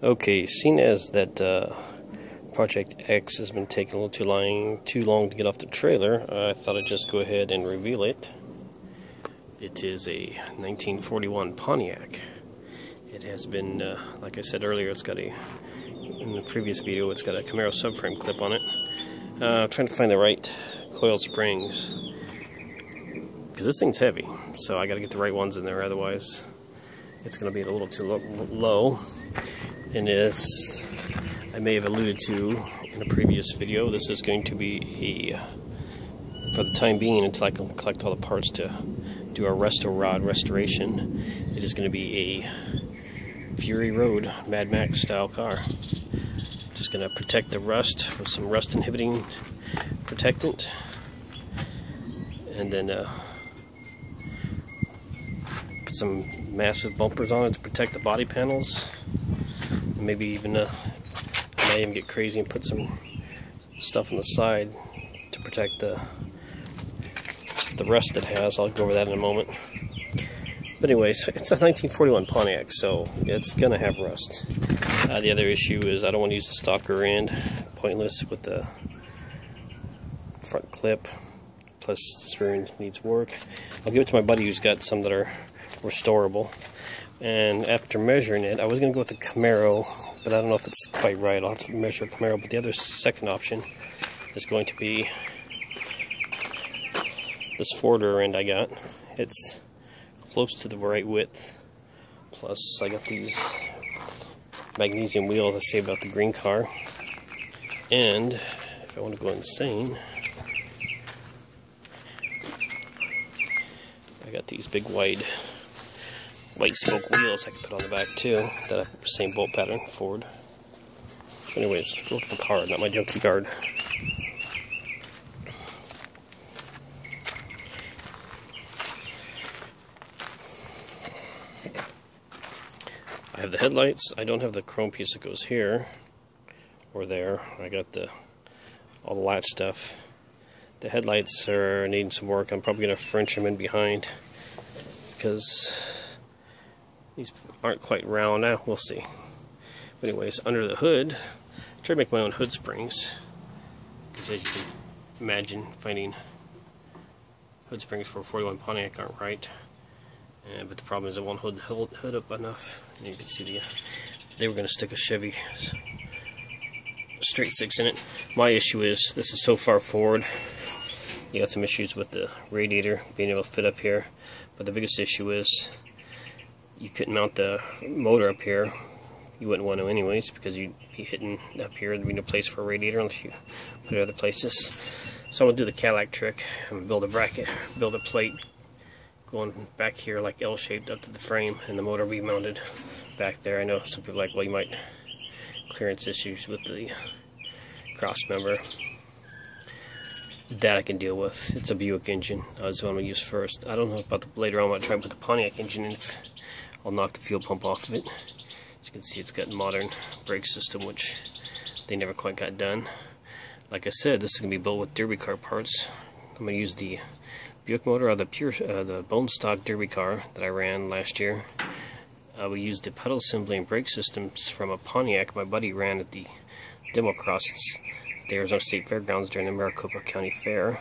Okay, seeing as that Project X has been taking a little too long to get off the trailer, I thought I'd just go ahead and reveal it. It is a 1941 Pontiac. It has been, like I said earlier, in the previous video, it's got a Camaro subframe clip on it. I'm trying to find the right coil springs, because this thing's heavy, so I gotta get the right ones in there, otherwise it's gonna be a little too low. And as I may have alluded to in a previous video, this is going to be for the time being, until I can collect all the parts to do our resto rod restoration, it is going to be a Fury Road Mad Max style car. Just going to protect the rust with some rust inhibiting protectant, and then put some massive bumpers on it to protect the body panels. Maybe even I might even get crazy and put some stuff on the side to protect the rust it has. I'll go over that in a moment. But anyways, it's a 1941 Pontiac, so it's gonna have rust. The other issue is I don't want to use the stock rear end. Pointless with the front clip. Plus this rear end needs work. I'll give it to my buddy who's got some that are restorable. And after measuring it, I was going to go with the Camaro, but I don't know if it's quite right. I'll have to measure a Camaro. But the other second option is going to be this Ford rear end I got. It's close to the right width. Plus, I got these magnesium wheels I saved out the green car. And if I want to go insane, I got these big white spoke wheels I can put on the back too, that have the same bolt pattern, Ford. Anyways, go to the car, not my junky guard. I have the headlights. I don't have the chrome piece that goes here or there. I got all the latch stuff. The headlights are needing some work. I'm probably going to French them in behind, because these aren't quite round. Now we'll see. But anyways, under the hood, I tried to make my own hood springs, because as you can imagine, finding hood springs for a 41 Pontiac aren't right. But the problem is it won't hold the hood up enough. And you can see they were going to stick a Chevy straight six in it. My issue is this is so far forward. You got some issues with the radiator being able to fit up here. But the biggest issue is you couldn't mount the motor up here. You wouldn't want to anyways, because you'd be hitting up here. There'd be no place for a radiator unless you put it other places. So I'm going to do the Cadillac trick. I'm going to build a bracket, build a plate going back here like L-shaped up to the frame, and the motor will be mounted back there. I know some people are like, well, you might clearance issues with the cross member. That I can deal with. It's a Buick engine. That's what I'm going to use first. I don't know about later on. I'm going to try and put the Pontiac engine in. I'll knock the fuel pump off of it. As you can see, it's got a modern brake system, which they never quite got done. Like I said, this is going to be built with Derby car parts. I'm going to use the Buick motor, or the bone stock Derby car that I ran last year. We used the pedal assembly and brake systems from a Pontiac my buddy ran at the demo crosses at the Arizona State Fairgrounds during the Maricopa County Fair.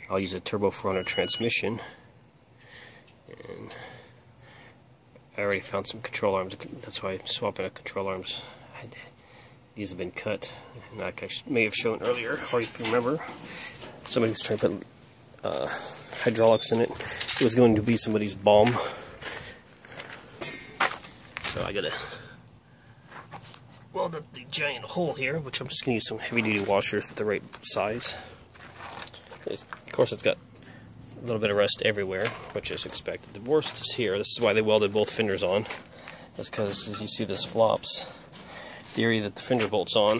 I'll use a turbo 400 transmission. And I already found some control arms. That's why I'm swapping out control arms. These have been cut, like I may have shown earlier, or if you remember. Somebody was trying to put hydraulics in it. It was going to be somebody's bomb. So I gotta weld up the giant hole here, which I'm just gonna use some heavy-duty washers with the right size. Of course, it's got a little bit of rust everywhere, which is expected. The worst is here. This is why they welded both fenders on. That's because, as you see, this flops. The area that the fender bolt's on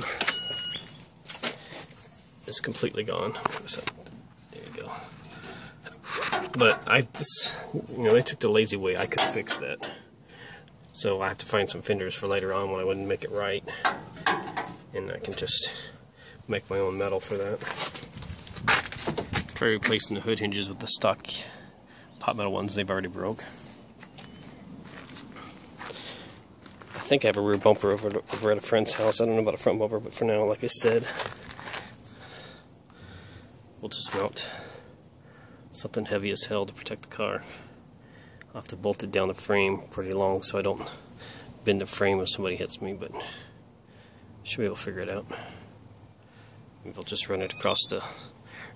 is completely gone. There you go. But they took the lazy way. I could fix that. So I have to find some fenders for later on when I wouldn't make it right. And I can just make my own metal for that. Try replacing the hood hinges with the stock pot metal ones they've already broke. think I have a rear bumper over at a friend's house. I don't know about a front bumper, but for now, like I said, we'll just mount something heavy as hell to protect the car. I'll have to bolt it down the frame pretty long so I don't bend the frame if somebody hits me, but should be able to figure it out. Maybe we'll just run it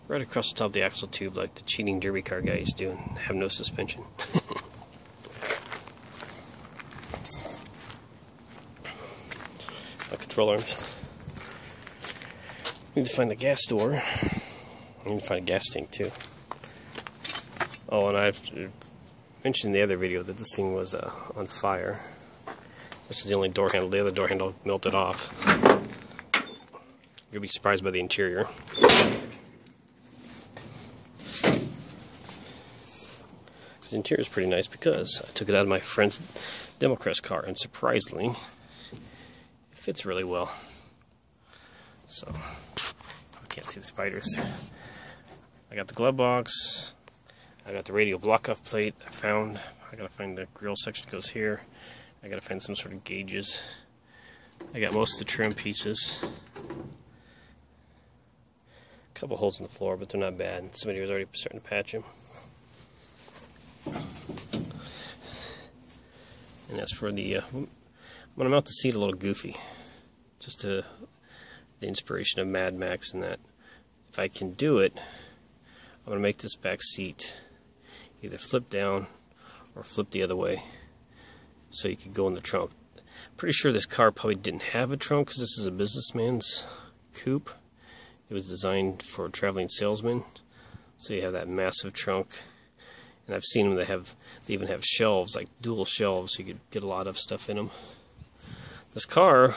right across the top of the axle tube like the cheating derby car guys do and have no suspension. My control arms. Need to find the gas door. I need to find a gas tank too. Oh, and I've mentioned in the other video that this thing was on fire. This is the only door handle. The other door handle melted off. You'll be surprised by the interior. The interior is pretty nice because I took it out of my friend's Democrats car, and surprisingly, it fits really well. So, I can't see the spiders. I got the glove box. I got the radial block-off plate I gotta find the grill section that goes here. I gotta find some sort of gauges. I got most of the trim pieces. A couple holes in the floor, but they're not bad. Somebody was already starting to patch them. And as for the, I'm going to mount the seat a little goofy. Just the inspiration of Mad Max and that. If I can do it, I'm going to make this back seat either flip down or flip the other way so you could go in the trunk. Pretty sure this car probably didn't have a trunk because this is a businessman's coupe. It was designed for a traveling salesman, so you have that massive trunk. And I've seen them, they even have shelves, like dual shelves, so you could get a lot of stuff in them. This car,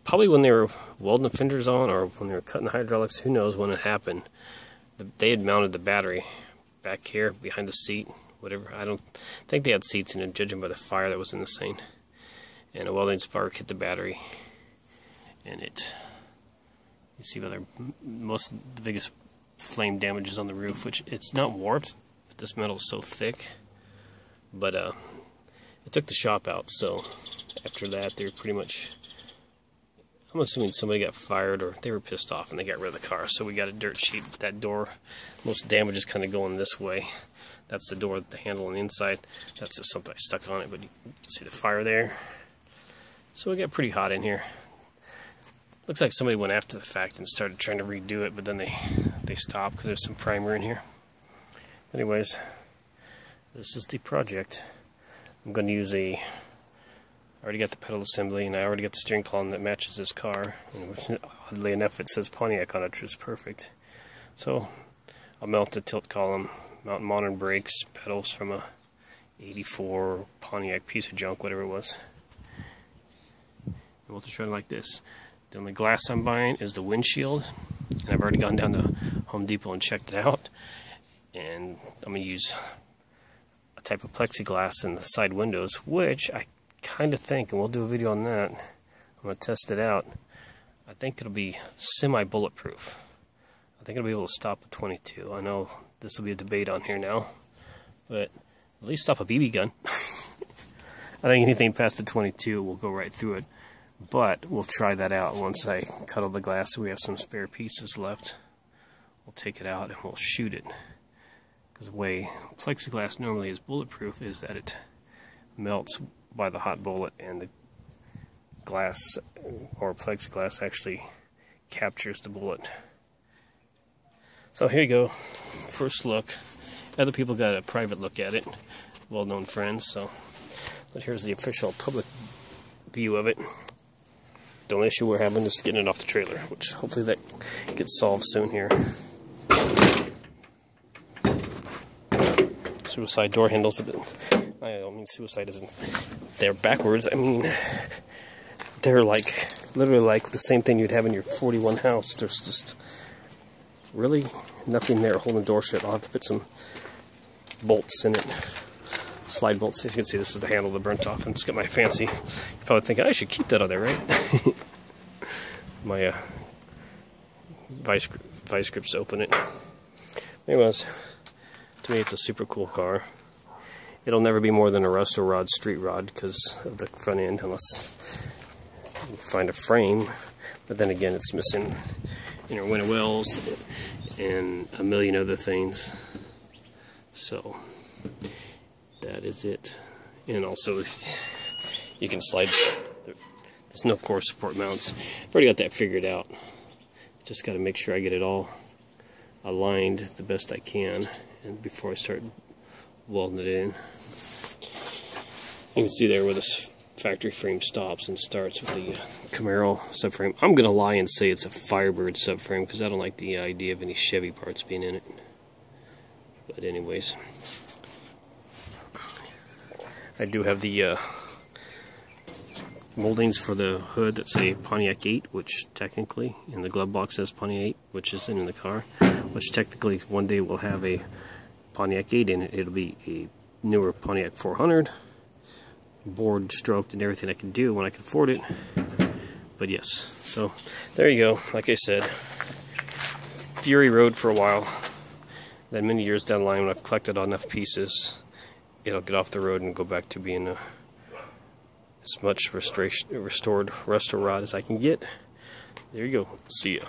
probably when they were welding the fenders on or when they were cutting the hydraulics, who knows when it happened, they had mounted the battery back here behind the seat, whatever. I don't think they had seats in it, judging by the fire that was in the scene. And a welding spark hit the battery, and it, you see whether most of the biggest flame damages on the roof, which it's not warped, but this metal is so thick. But it took the shop out, so after that they were pretty much, I'm assuming somebody got fired or they were pissed off and they got rid of the car. So we got a dirt sheet. That door, most damage is kind of going this way. That's the door, the handle on the inside. That's just something I stuck on it, but you can see the fire there. So it got pretty hot in here. Looks like somebody went after the fact and started trying to redo it, but then they stopped because there's some primer in here. Anyways, this is the project. I'm going to use I already got the pedal assembly, and I already got the steering column that matches this car. And oddly enough, it says Pontiac on it, which is perfect. So I'll mount the tilt column, mount modern brakes, pedals from a 84 Pontiac piece of junk, whatever it was. And we'll just run like this. The only glass I'm buying is the windshield, and I've already gone down to Home Depot and checked it out. And I'm going to use a type of plexiglass in the side windows, which I kind of think, and we'll do a video on that, I'm going to test it out. I think it'll be semi-bulletproof. I think it'll be able to stop a 22. I know this will be a debate on here now, but at least stop a BB gun. I think anything past the 22 will go right through it. But we'll try that out once I cut all the glass. So we have some spare pieces left. We'll take it out and we'll shoot it. Because the way plexiglass normally is bulletproof is that it melts by the hot bullet, and the glass or plexiglass actually captures the bullet. So here you go. First look. Other people got a private look at it. Well-known friends. But here's the official public view of it. The only issue we're having is getting it off the trailer, which hopefully that gets solved soon here. Suicide door handles. I don't mean suicide isn't. They're backwards. I mean, they're like literally like the same thing you'd have in your 41 house. There's just really nothing there holding the door shut. I'll have to put some bolts in it. Slide bolts. As you can see, this is the handle that burnt off, and it's got my fancy. You're probably thinking I should keep that on there, right? My vice grips to open it. Anyways, to me, it's a super cool car. It'll never be more than a resto rod, street rod, because of the front end, unless you find a frame. But then again, it's missing inner window wells and a million other things. So that is it. And also, you can slide. There's no core support mounts. I've already got that figured out. Just got to make sure I get it all aligned the best I can, and before I start welding it in. You can see there where this factory frame stops and starts with the Camaro subframe. I'm going to lie and say it's a Firebird subframe because I don't like the idea of any Chevy parts being in it. But anyways, I do have the moldings for the hood that say Pontiac 8, which technically in the glove box says Pontiac 8, which isn't in the car, which technically one day will have a Pontiac 8 in it. It'll be a newer Pontiac 400, board stroked and everything I can do when I can afford it. But yes, so there you go. Like I said, Fury Road for a while. Then many years down the line, when I've collected enough pieces, it'll get off the road and go back to being as much restored resto rod as I can get. There you go. See ya.